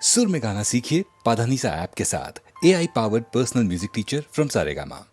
सुर में गाना सीखिए पाधानीसा ऐप के साथ। AI powered personal music teacher from Saregama.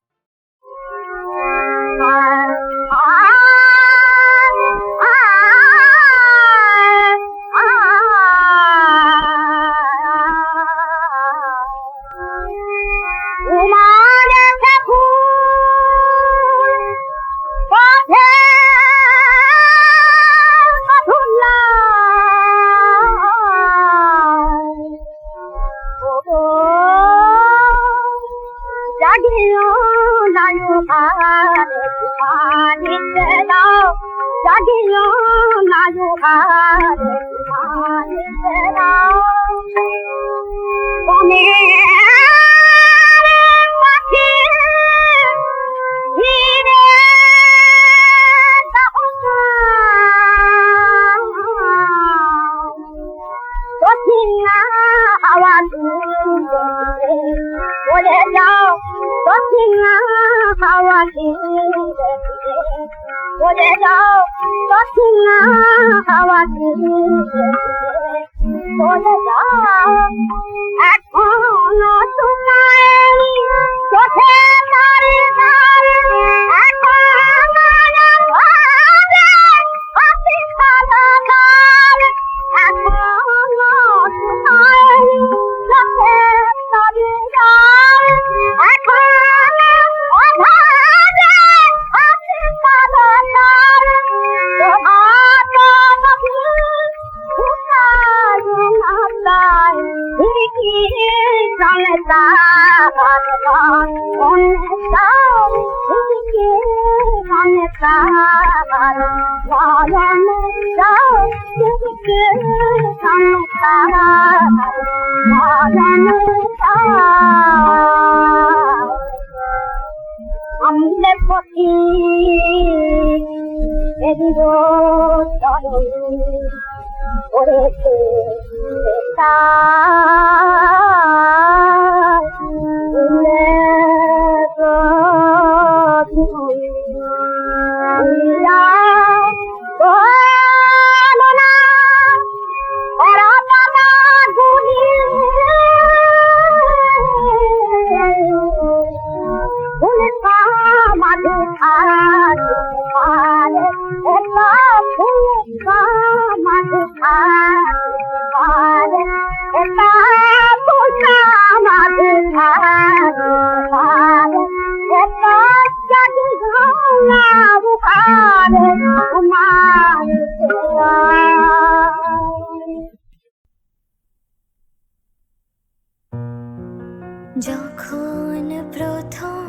যখন প্রথম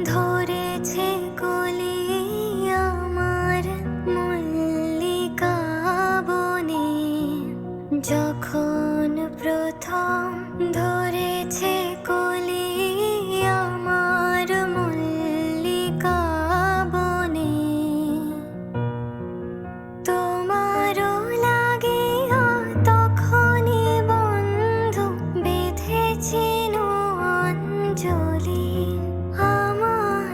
ধরেছে কলি আমার মল্লিকা বনে, যখন প্রথম ধরেছে কলি আমার মল্লিকা বনে, তোমারও লাগিয়া তখনই বন্ধু বেঁধেছি অঞ্জলি আমার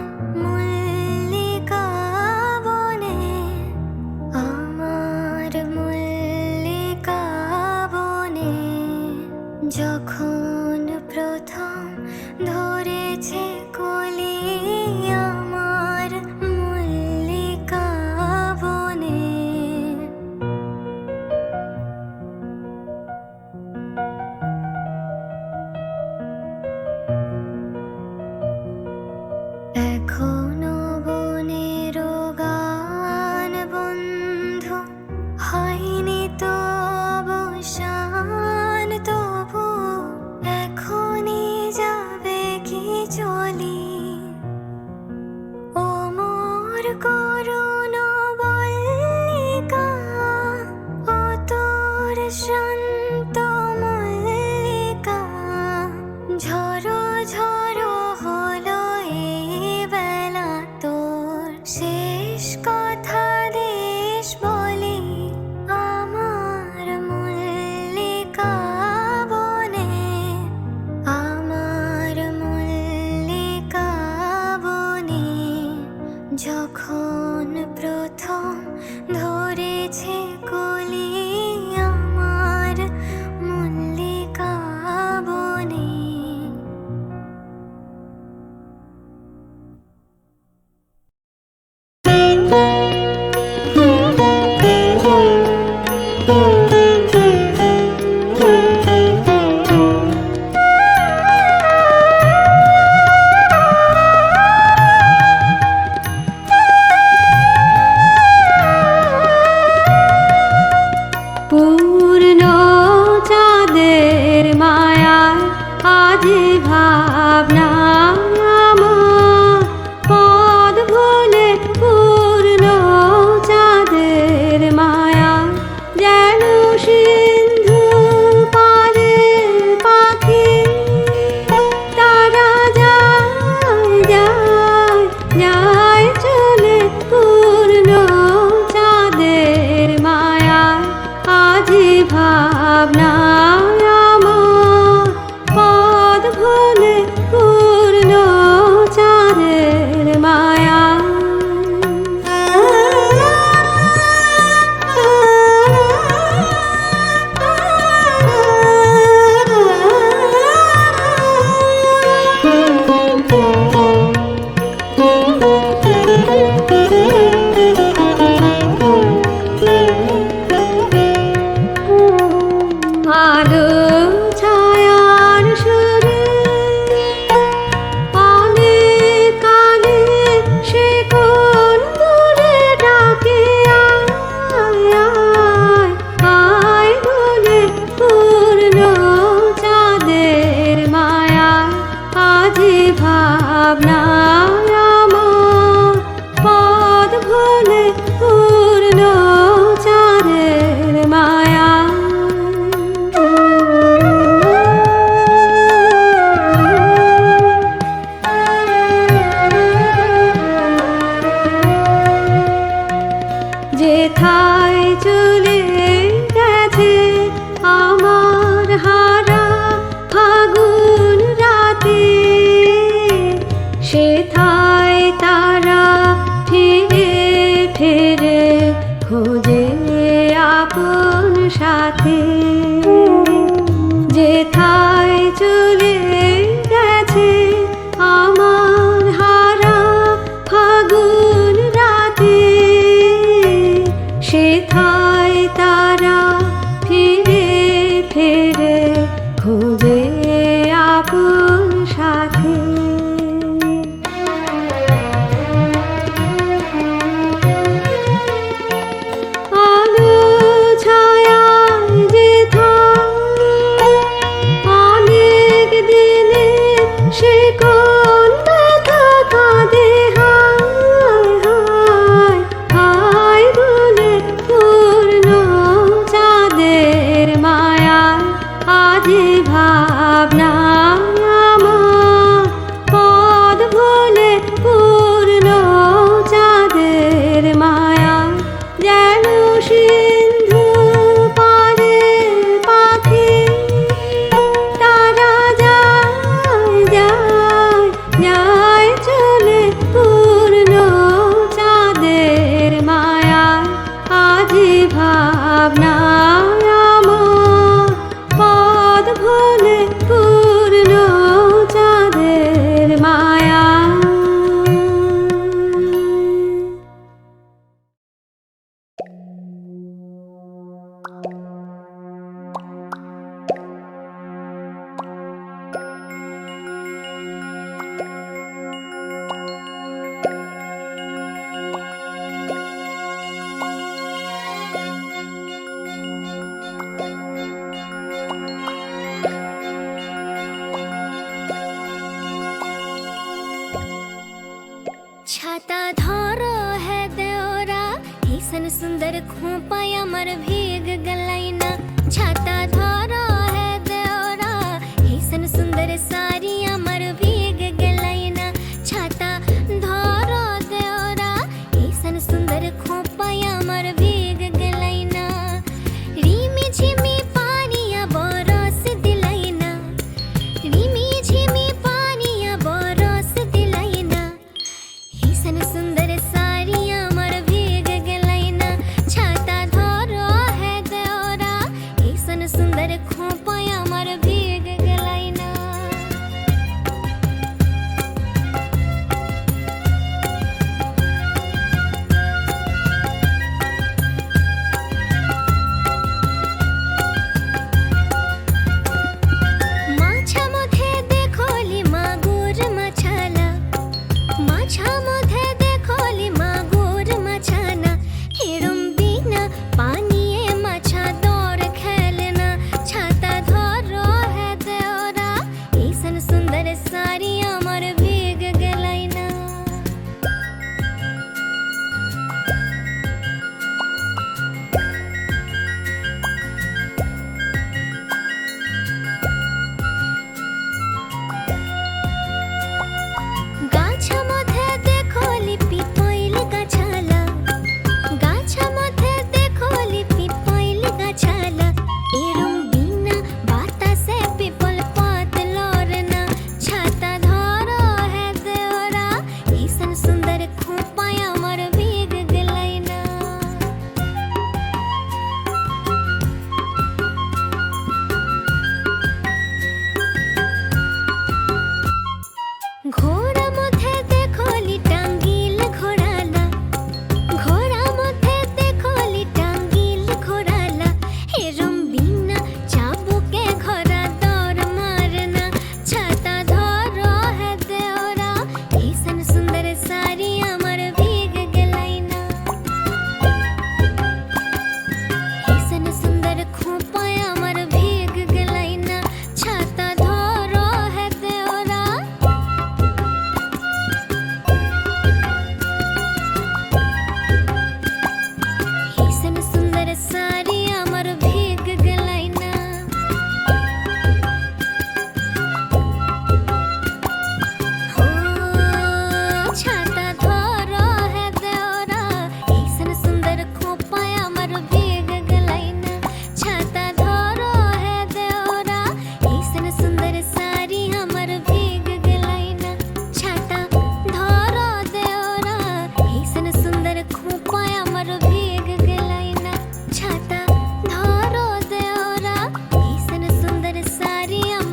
মল্লিকা বনে, আমার মল্লিকা বনে, যখন প্রথম ধরেছে কলি আমার মল্লিকা বনে। এখনো বনের গান বন্ধু হয়নি তো অবসান, তবু পূর্ণ চাঁদের মায়ায় আজ ভাবনা আমার পদ ভুলে পূর্ণ চাঁদের মায়া যেন সিন্ধু পারের পাখি তারা যায় যায় যায় চলে পূর্ণ চাঁদের মায়া আজ ভাবনা আমার পদ ভুলে পূর্ণ চাঁদের মায়া আলো ছায়ার সুরে অনেক কালে সে কোন দূরে ডাকে আয় আয় আয় বলে পূর্ণ চাঁদের মায়া আজ ভাবনা আমার পদ ভুলে পূর্ণ চাঁদের মায়া যেথায় চলে গেছে আমার হারা ফাগুন রাতে সেথায় তারা ফিরে ফিরে খোঁজে আপন সাথে যেথায় চলে গেছে আমার হারা ফাগুন রাতে সেথায় তারা ফিরে ফিরে খোঁজে আপন সাথে আলো ছায়ায় যেথায় অনেক দিনে সে কোন ব্যথা কাঁদে হায় হায় হায় বলে পূর্ণ চাঁদের মায়া আজ ভাবনা আমার পদ ভুলে পূর্ণ চাঁদের মায়া যেন সিন্ধু পারের পাখি তারা যায় যায় যায় চলে পূর্ণ চাঁদের মায়া আজ ভাবনা আমার পদ ভুলে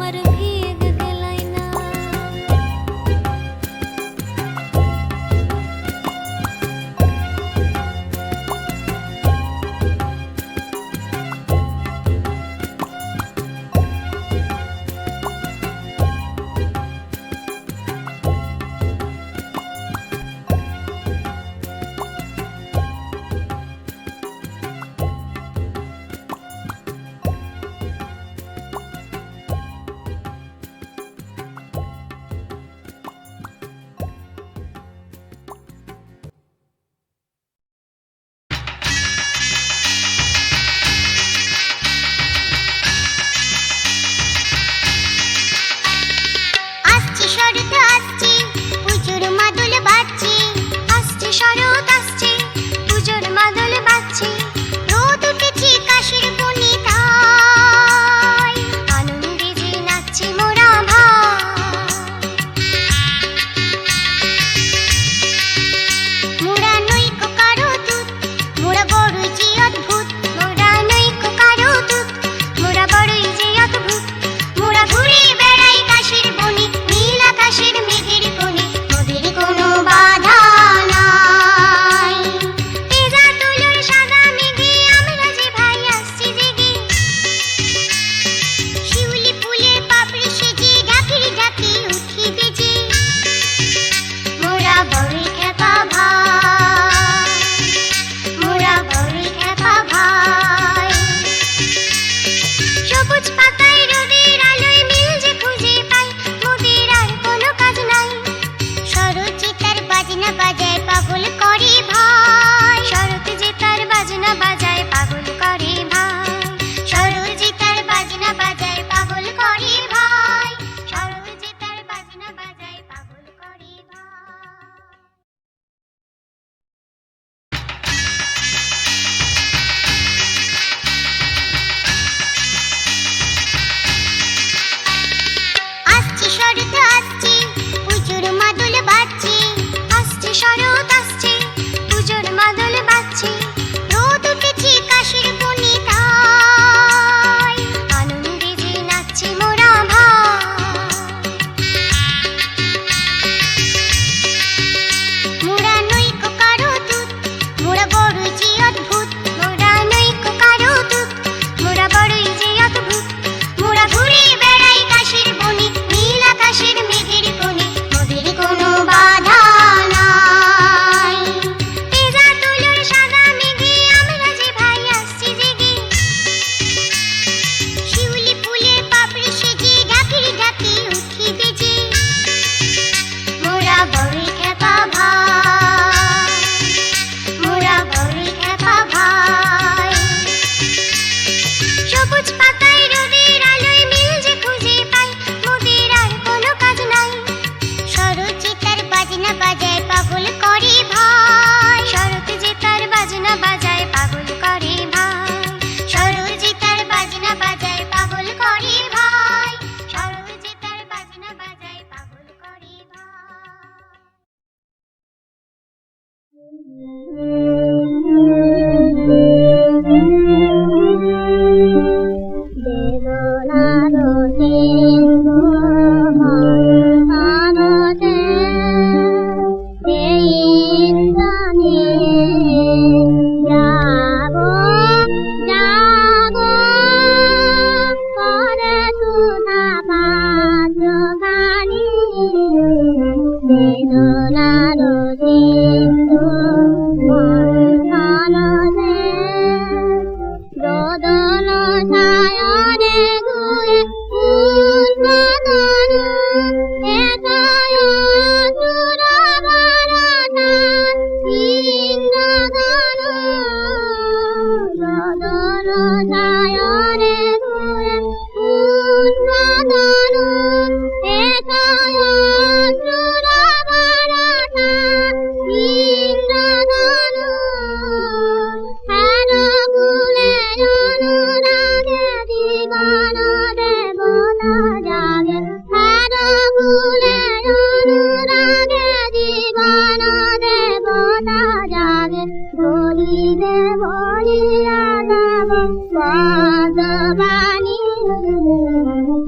আমার ভিগ গেলাই না।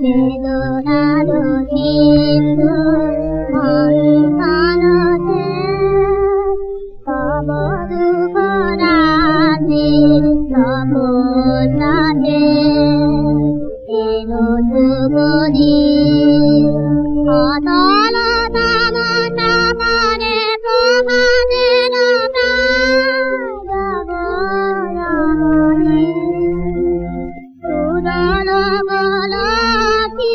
বেদনার সিন্ধু মন্থনতে তব দুঃখ রাধে তপস্যাতে এলো যুগদি অতল তামসা পরে প্রভাতের প্রায় রমণী উদল গলতি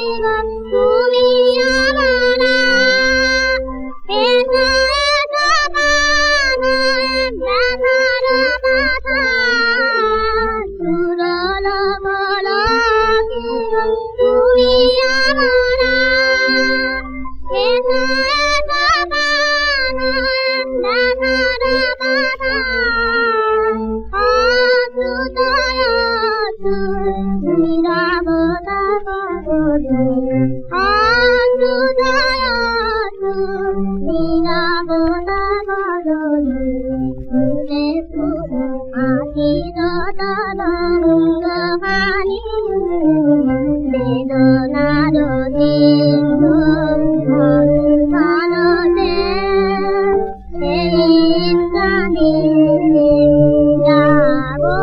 তুমি আমারা এসো এসো বানায় ব্যথার মাথা উদল গলতি তুমি আমারা এসো এসো বানায় ব্যথার মাথা অসুদয় নিরাবতা করো অসুদয় নিরাবতা করো ফুলে ফুল আশির তরঙ্গ হানি বেদনার সিন্ধু মন্থনতে এই প্রাণী যাবো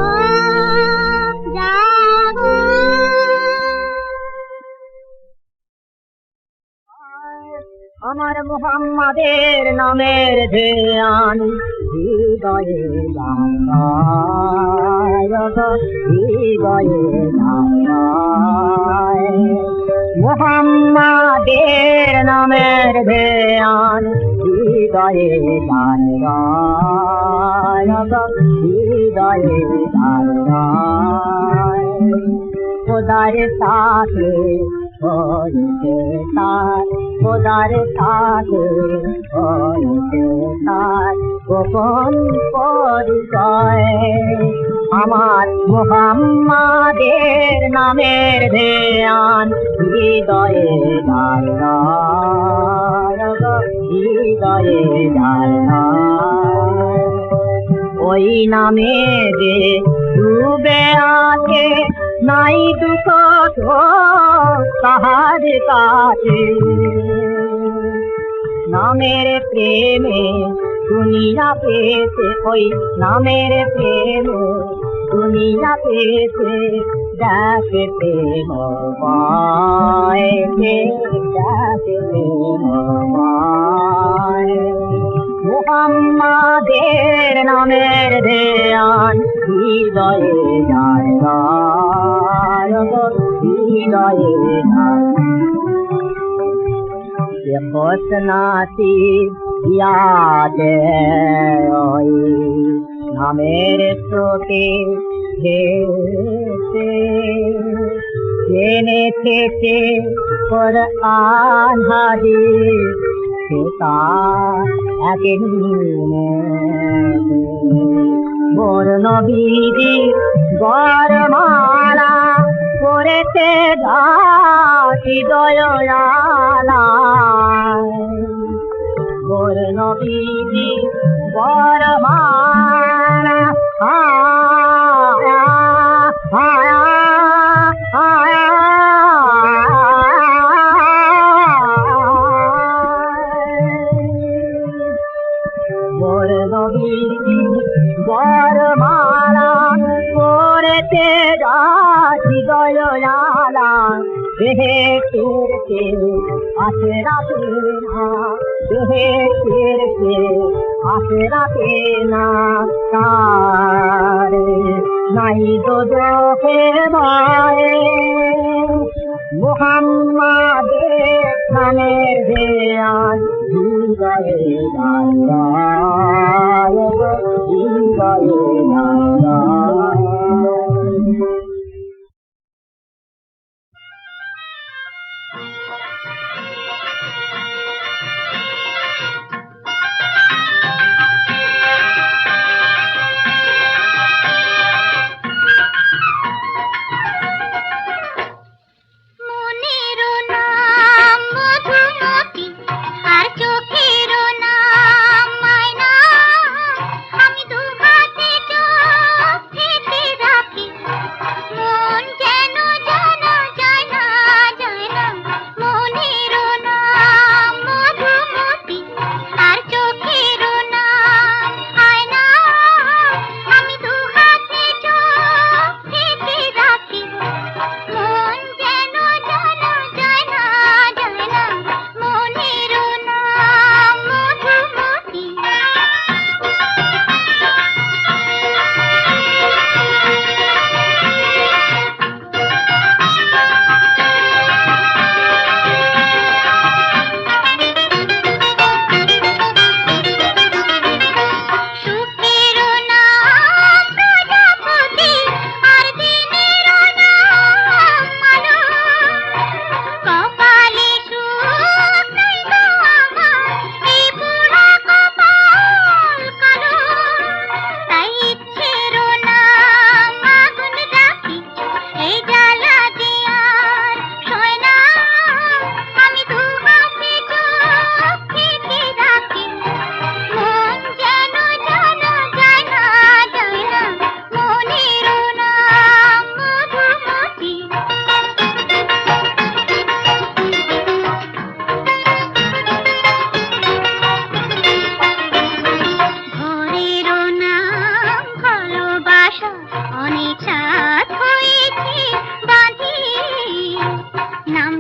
যাবো আমার মুহাম্মাদের নামের ধ্যান হৃদয়ে জাগায় হৃদয়ে জাগায় মুহাম্মাদের নামের ধ্যান হৃদয়ে জাগায় হৃদয়ে জাগায় খোদার সাথে হইতে তার খোদার সাথে হইতে তার গোপন পরিচয় আমার মুহাম্মাদের নামের ধ্যান হৃদয়ে জাগায় হৃদয়ে জাগায় ওই নামে যে ডুবে আছে নাই দুঃখ তাহার কাছে নামের প্রেমে দুনিয়া পেয়েছে ওই নামের প্রেমে দুনিয়া পেয়েছে দেখে প্রেম দেখে প্রেম মুহাম্মাদের নামের ধ্যান হৃদয়ে জাগায় হৃদয়ে জাগায় হোসনাতি ইয়াদে ওই নামের স্রোতে ভেসে জেনে থেকে কোরআন হাদিস সেটা মোর নবীজি গরমালা করেছে হৃদয়ালা মোর নবীজি গরমালা মোর নবীজি বরমালা করেছে হৃদয়ালা দেহে ফিরতে আসে রাতে না দেহে ফিরতে আসে রাতে না তার নাই দোজখে ভয় মুহাম্মাদের নামের ধ্যান হৃদয়ে জাগায় হৃদয়ে জাগায় মনের নাম মধুমতি আর চোখের নাম মায়না আমি দু হাতে চোখ ঢেকে রাখি মন যেন জানা যায় না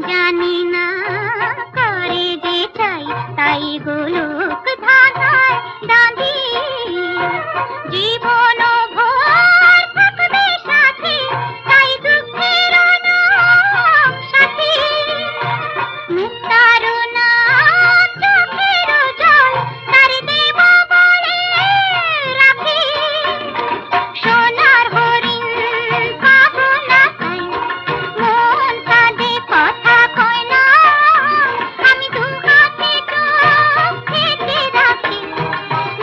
জানি না করে যে চাই তাই গোলক ধাঁধায় দাঁড়ি জীবন ভোর থাকবে সাথে তাই দুঃখের নাম সাথী মুক্তার নাম চোখের জল তার দেব বলে রাখি সোনার হরিণ পাবো না তাই মন কাঁদে কথা কয় না আমি দু হাতে চোখ ঢেকে রাখি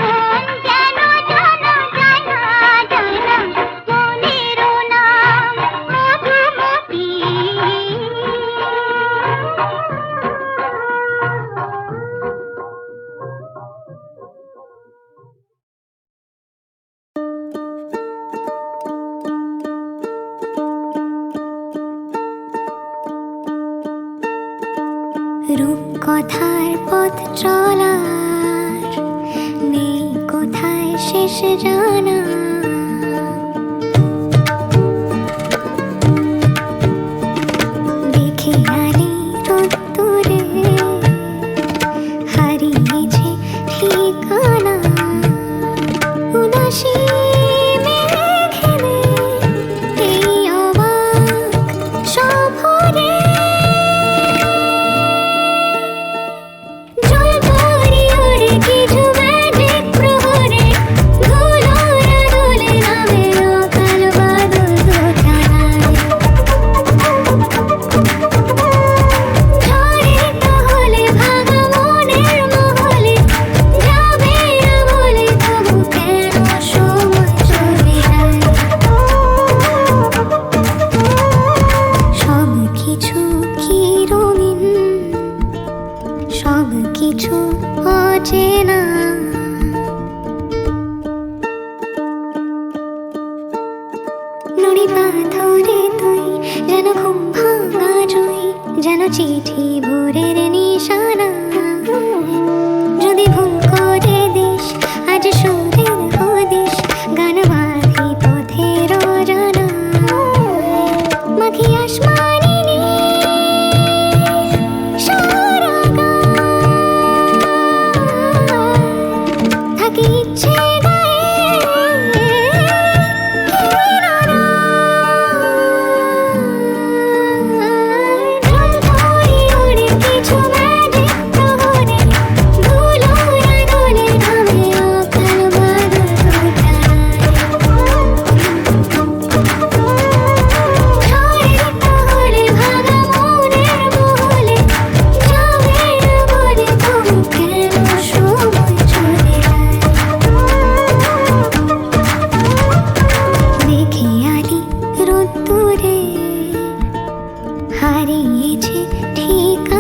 মন যেন জানা যায় না মনেরও নাম মধুমতি রূপকথার পথ চলার নেই কোথায় শেষ জানা দেখে আলি রোদ্দুরে হারিয়েছে ঠিকানা উদাসী মেঘেলে এই অবাক সফরে জল পরি ওরে কিছু ম্যাজিক প্রহরে ধুলোরা দোলে নামে অকাল বাদল দোটানায় ঝড়ের টহলে ভাঙা মনের মহলে যাবে না বলে তবু কেন সময় চলে যায় সব কিছু কি রঙিন সব কিছু অচেনা নুড়ি পাথরে তুই যেন ঘুম ভাঙা জুই যেন চিঠি ভোরের নিশানা যদি ভুল করে দিস আজ সুরের হদিস গান বাঁধি পথের অজানা মাখি আসমানি সারা থাকি ইচ্ছে কিছু ম্যাজিক প্রহরে ধুলোরা দোলে নামে অকাল বাদল ঝড়ের টহলে ভাঙা মনের মহলে যাবে না বলে তবু কেন সময় চলে যায় দেখে আলি রোদ্দুরে হারিয়েছে ঠিকানা